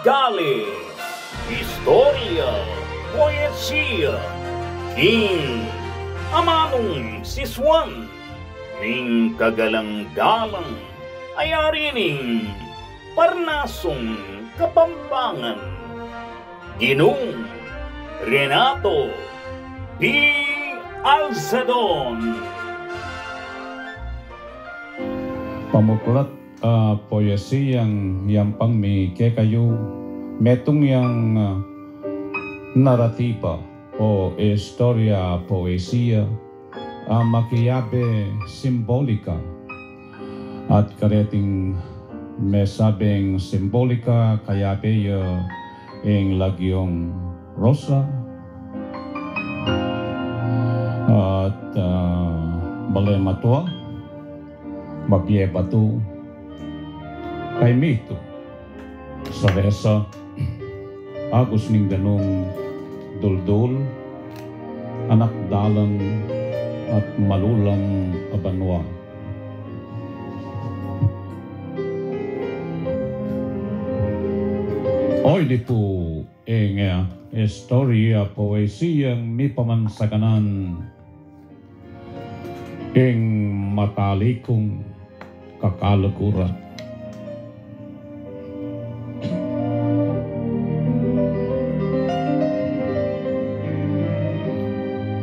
ugali, istorya, poesiya, king, amanong siswan, ning kagalang-galang, ayari ning Parnasong Kapampangan, Ginong Renato P. Alcedon. Pamuklat poesiyang yampang mi kekayu metong yang naratiba o istorya poesiya makiyabe simbolika at kareting mesabeng simbolika kayabe ing lagyong rosa at malematua mapie batu kay mito sa resa agus ning ganong duldul anak dalang at malulang abanwa. Oy di po ing istorya poesiyang mi pamansaganan ing matalikong kakalaguran.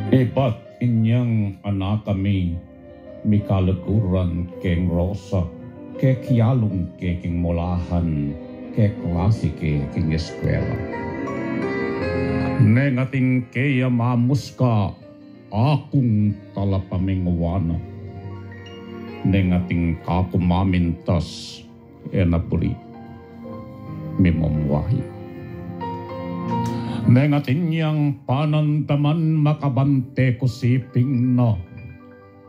Iba't inyang anak kami mikalaguran keng rosa ke kialong ke king molahan ke klase ke king eskwela. Nengating kaya mamuska akong talapamingwana. Nengating kakumamintas enapuri mimamwahi. Nengating yang panantaman makabante ko siping na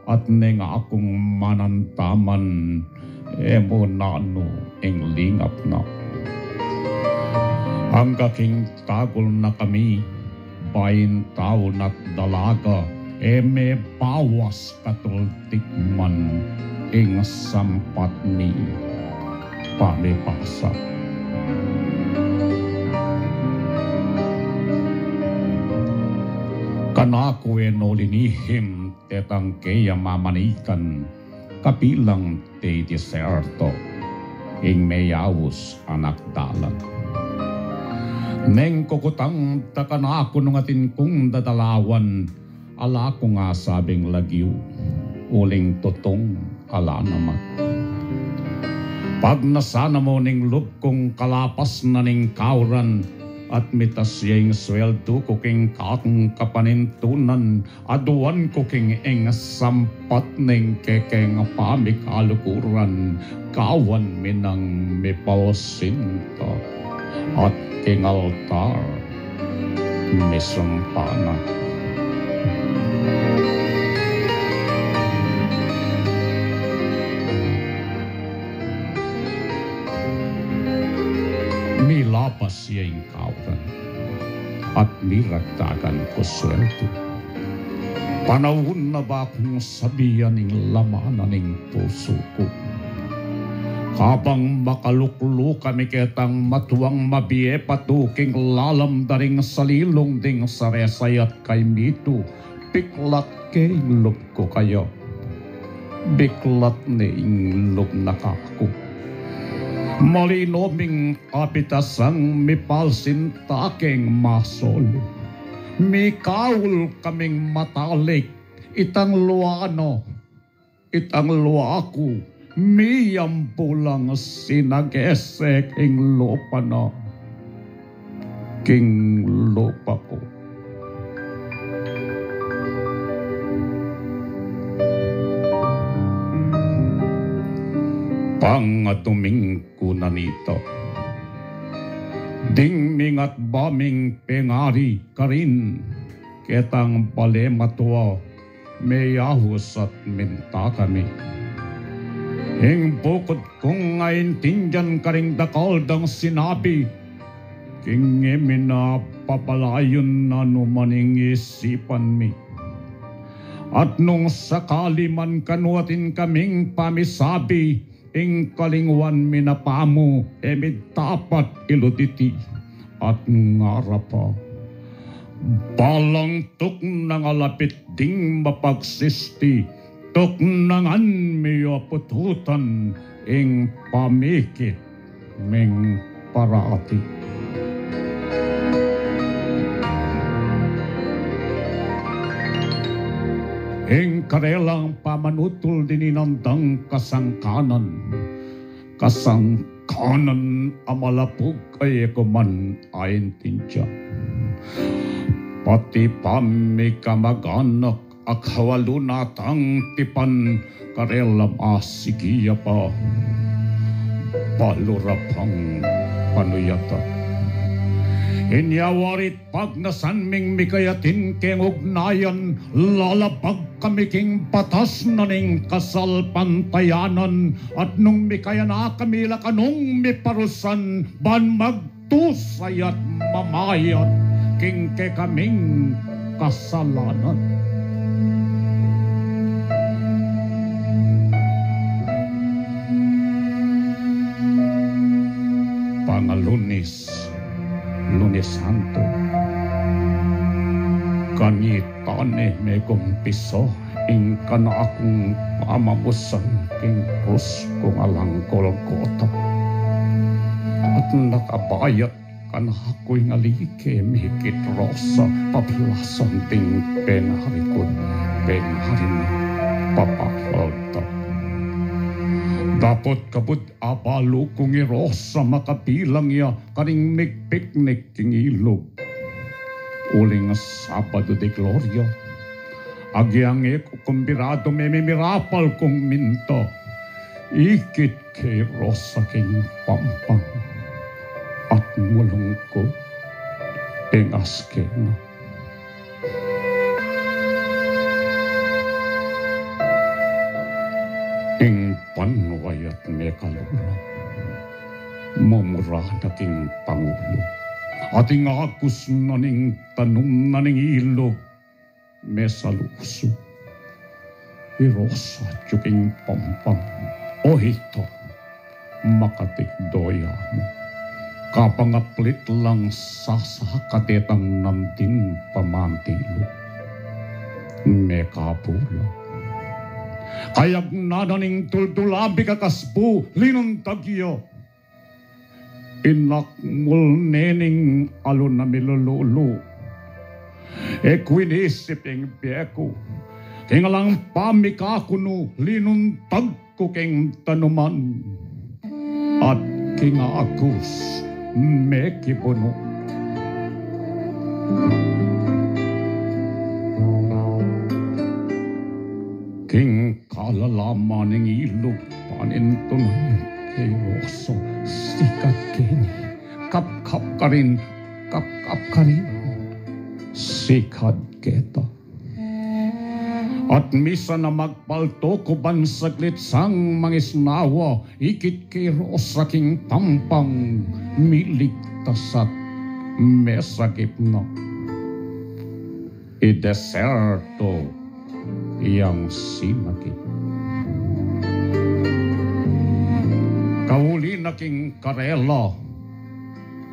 at nenga akong manantaman emo nano ing lingap na. Ang kaking tagol na kami bayin tao na't dalaga eme bawas katultikman ing sampat ni palipasa. Kanako enolinihim tetang kaya mamanikan kapilang te deserto ing mayawus anak dalan. Neng kukutang takanako nung atin kong dadalawan ala ko nga sabing lagyo uling totong ala naman. Pag nasana mo ning loob kong kalapas na ning kauran at mitas yung sweldo ko king kakong kapanintunan aduan ko king ing sampat ning kekeng pamikalukuran kawan minang mipalsinta at king altar misumpana. Milapas yung kauran at niragdagan ko sweldo. Panahon na ba akong sabihan ng lamanan ng puso ko? Habang makaluklo kami ketang matuwang mabiye patuking lalam daring salilong ding saresay at kay mito, biklat keng lup ko kayo. Biklat na ing lup na kako. Malinoming kapitasang mipalsin taking masol. Mikaul kaming matalik, itang luano, itang luaku, miyam pulang sinagese king lupa na, king lupa ko. Pangatuming kunanito. Ding mingat baming pengari karin. Ketang palematua mayahus at minta kami. Ing bukod kong ngayon tinjan karing dakaldang sinabi. King emina papalayon na numaning isipan mi. At nung sakali man kanuatin kaming pamisabi, ing kalingwan minapamo emid tapat iluditi at ngarapa. Balang tuk nangalapit ding mapagsisti, tuk nangan miyo pututan ing pamikit ming paraati. Ing karelang pamanutol dininandang kasangkanan amalapog ay kuman ayin tinja. Pati pami kamaganak akhawalunatang tipan karelam asigiya pa palurapang panuyata. Inyawarit pag nasanming mikayatin keng ugnayan, lalapag kami king patas na ning kasal pantayanan, at nung mikayana kami lakanong miparusan, ban magtusay at mamayan, king ke kaming kasalanan. Pangalunis, Lunes Santo, kanitane me kumpiso ing kana akong pamamusan king krus kung alang Golgota. At nakabayat kana ako'y ngalike mihikit rosa paplasan ting penharikod penharin papapalta. Dapat kabut apalo kung irosa makapilang ya karing mikpiknik king ilog. Uling Sabado de Gloria, agyang kumbirado memimirapal kong minto, ikit kay rosa king pampang, at mulong ko ing askena. Ing panwayat me kalula, mamura na king pangulo, ating akus na ning tanong na ning ilog, me saluso, irosa tsuking pampang, o hito, makatikdoya mo, kapangaplit lang sasakatetang namtin pamantilo, me kapulo. Kayag nananing tuldulabi kakaspo linuntagyo. Inakmul nening alun na milululo. Ekwinisip ing biyeko. Kingalang pamikakuno linuntag ko king tanuman. At kingakus mekipuno. King kalalaman ng ilog panintunan kay Rosa, sikat kini, kap-kap ka rin, sikat keta. At misa na magpalto ko ban saglit sang mangisnawa, ikit kay Rosa king tampang, miligtas at mesagip na. I-deserto yang sinakit. Kauli na king karela,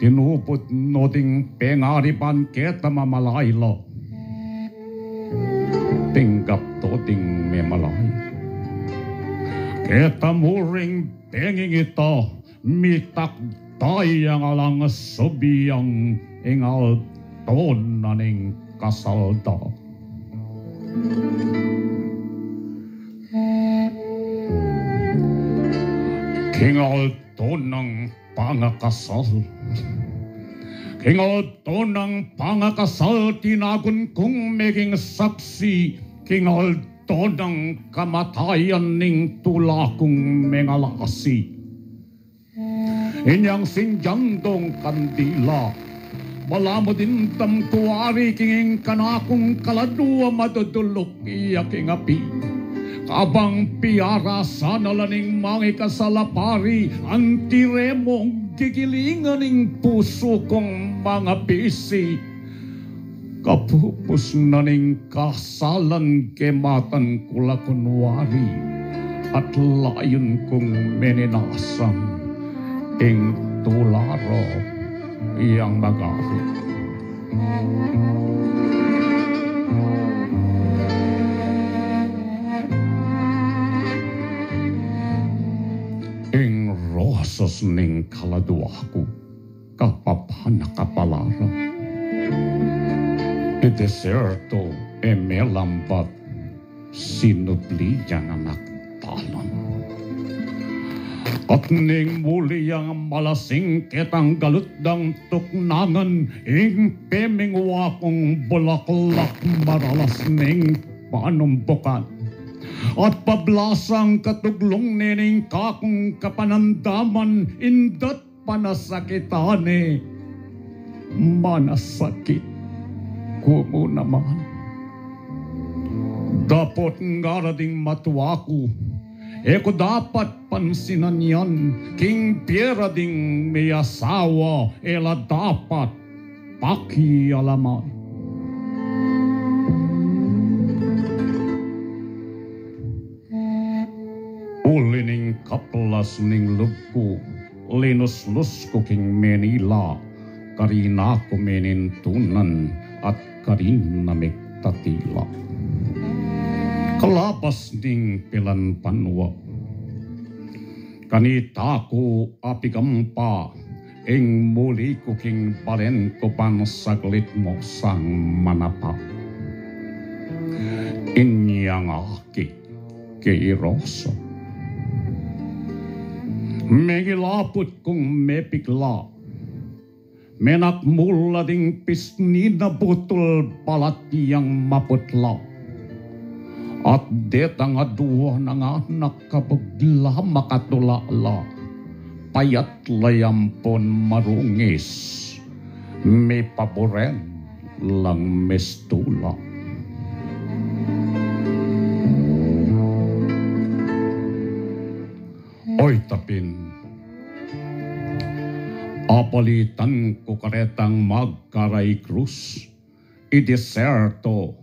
tinupot no ting pengaripan keta mamalayla. Tinggap to ting memalay. Keta muring penging ito, mitak tayang alang subiyang ingal ton na ning kasalda. Kingal to ng pangakasal. Kingal to ng pangakasal, tinagon kong meging saksi. Kingal to ng kamatayan ning tula kong mengalasi. Inyang sinjandong kandila, wala mo din tamtuari kinging kanakong kaladua madudulok iyaking api. Kabang piara sana laning mga kasalapari, ang tiremong gigilingan ng puso kong mga bisi. Kapupos na ning kasalan kematan kula kunwari, at layon kong meninasang ing tularo iyang magari. Ing rosas ning kaladuaku kapapanakapalara. E deserto e melambat sinubliyang anak talon. At ning muli ang malasing ketang galutdang tuknangan ing pemingwa kong bulaklak maralas ning panumbukan. At pablasang katuglong nining kakong kapanandaman indot panasakitane. Manasakit ko mo naman. Dapat nga rading matuwaku. Eko dapat pansinan yan. King piera ding may asawa. Ela dapat pakialaman. Uli ning kaplas ning lubko. Linus-lus ko king Manila. Karina ko menintunan at karina mektatila. Kalapas ning pilan panwa. Kanita ko apigampa. Ing muli ko king paren ko pan saglit mo sang manapa. Inyang aki kairoso. Megilapot kong mepikla. Menak mula ding pisni na butol palat yang maputla. At detang aduwa ng anak kabagla makatulala. Payat layampon marungis. May paboren lang mestula. Oy tapin, apalitan ko karetang magkaray krus, ideserto,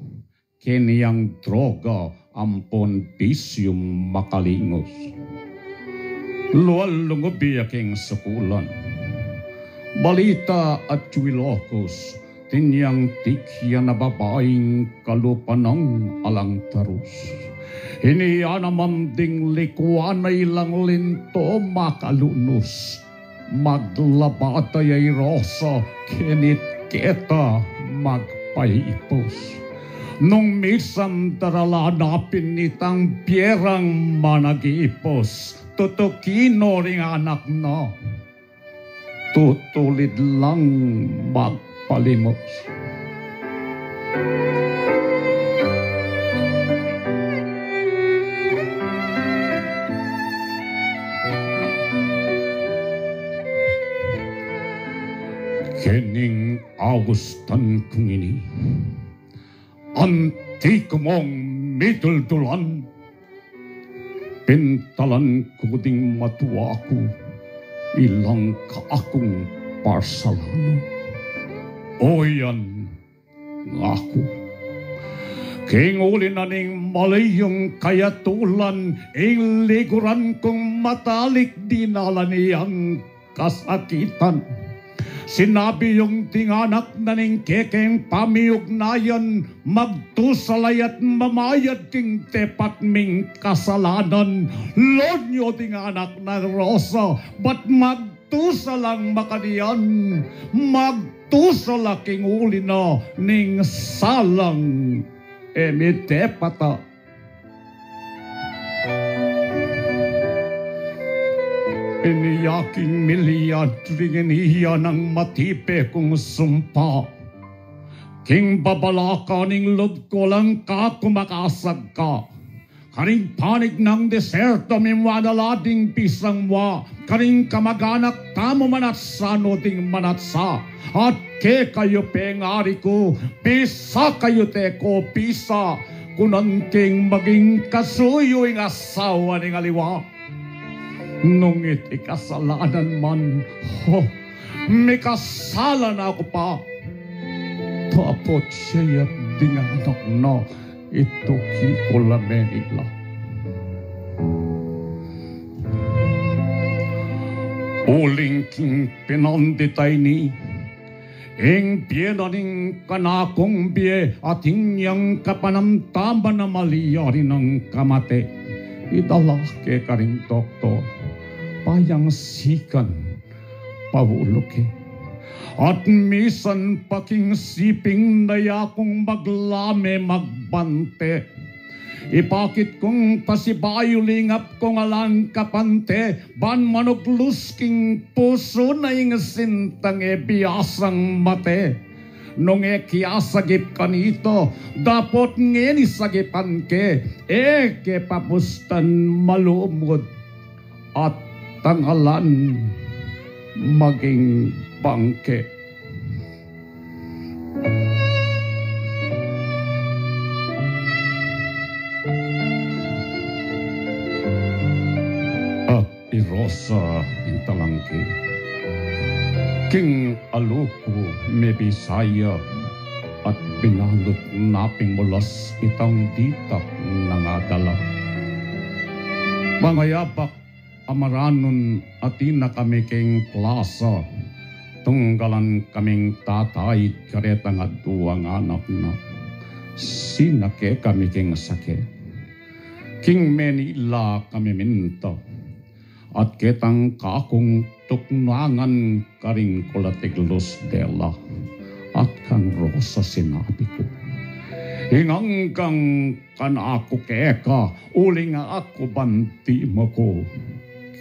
keniyang droga ampon pisyum makalingos. Lual lungobiyaking sukulan, balita at chuilokos, tinyang tikya na babaeng kalupanang alang tarus. Iniya naman ding likuan ay lang linto makalunos. Maglabatay ay rosa, kinit kita magpaipos. Nung misam daralanapin nitang pierang managipos, tutukino ring anak na. Tutulid lang magpalimos. Kening Augustan kong ini, antik mong mitultulan, pintalan ko ding matuwa ko, ilang kaakong parsalano. O yan, ngako, king uli na ning malayong kayatulan, ing liguran kong matalik dinala niyang kasakitan. Sinabi yung tinganak na ning kekeng pamiugnayan, magtusalay at mamayad king tepat ming kasalanan. Lonyo tinganak na rosa, ba't magtusalang makaniyan? Magtusala king uli na ning salang emitepata. Iniyaking milyad ringin iya ng matipe kong sumpa. King babalaka ning lod ko lang ka kumakasag ka. Karing panig ng deserto mimwadalading pisang wa. Karing kamaganak tamo manatsano ding manatsa. At ke kayo pengari ko, pisa kayo te ko pisa. Kunan king maging kasuyo ing asawa ning aliwa. Nung iti kasalanan man, may kasalan ako pa. Tapos siya dinganak na ito kikulamen ila. Uling king pinonditay ni ing piedaning kanakong bie ating yang kapanamtaman na maliyari ng kamate. Idalake ka rin doktor, payang sikan, pawuluke. At misan paking siping na yakong maglame magbante. Ipakit kong pasibayo lingap kong alang kapante, ban manuglusking puso na ing sintang e biyasang mate. Nung e kiasagip kanito, dapot ngeni sagipan ke, e ke papustan malumod at tangalan maging bangke. Rosa Pintalangke King Aluko me Bisaya at binalot naping mulas itang ditak nangadala. Mangayabak amaranon atina kami king plaza, tunggalan kaming tatay kareta nga duwang anak na. Sinake kami king sake, king Manila kami minta. At ketang kakong tuknangan karing kulatiglos dela at kan Rosa sinabi ko. Hinganggang kan ako keka, uli nga ako banti mo ko,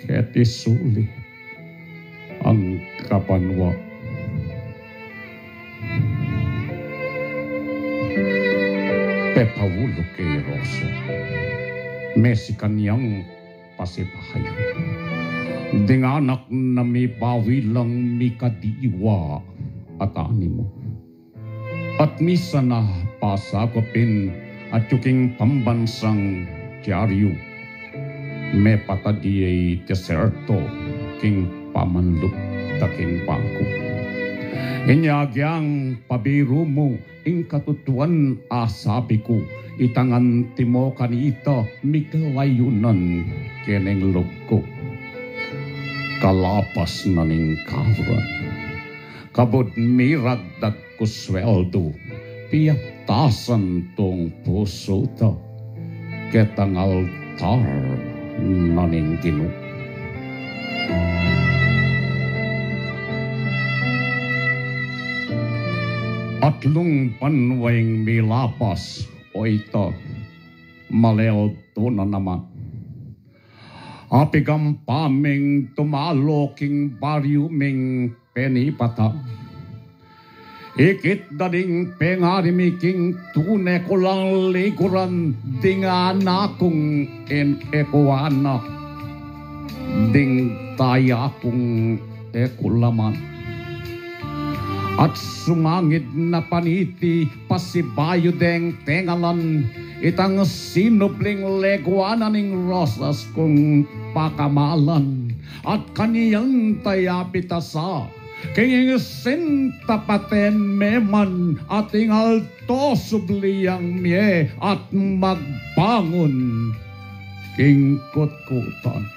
ketisuli ang kapanwa. Pepawulo kay Rosa, mesi kanyang pasipahayan. Dinganak na may bawi lang may kadiwa at animo. At misa na pasakopin at yuking pambansang dyaryo. May patadiyay deserto king pamanlup taking bangko. Inyagyang pabiru mo ing katutuan asabi ko. Itangan timo kanita mikalayunan keneng loko. Kalapas na ning kawran. Kabod miragdag ko sweldo. Piyaptasan tong puso ta. Ketang altar na ning Ginoo. Atlong panwayng milapas o ito, maleo to na naman. Apigam paming tumaloking baryuming penipata. Ikit daling pengarimiking tune ko lang likuran dinga nakong ekuana. Ding taya kong ekulaman. At sumangid na paniti pasibayo deng tengalan itang sinubling leguana ning rosas kong pakamalan at kaniyang tayapitasa king sintapaten meman ating alto subliyang mie at magbangon king kutkutan.